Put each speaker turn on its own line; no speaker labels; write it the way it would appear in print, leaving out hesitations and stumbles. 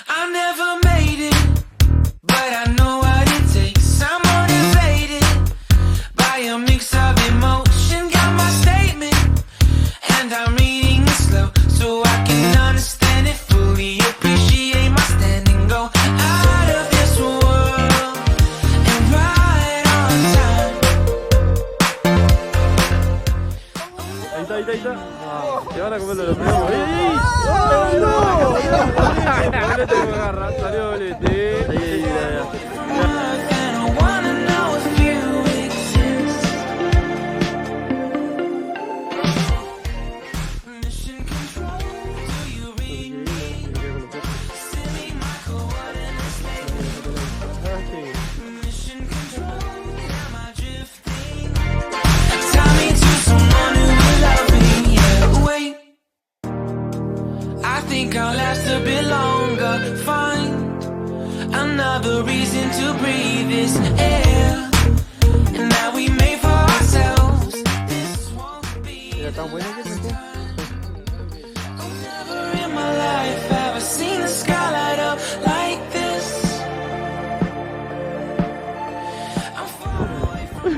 I never made it, but I know what it takes. I'm motivated by a mix of emotion. Got my statement, and I'm reading it slow so I can understand it fully. Appreciate my standing, go out of this world and right on time.
Ahí está. Te van a comer los primos. ¡Ey! Bolete que me agarra, salió bolete.
And I wanna know if you exist. Mission control, do you read me? Send me my coordinates lately. Mission control, am I drifting? Tie me to someone who will love me, yeah. Wait, I think I'll last a bit longer. Find another reason to breathe this air, and that we made for ourselves. This won't be the last time. I've never in my life ever seen the sky light up like this. I'm far away from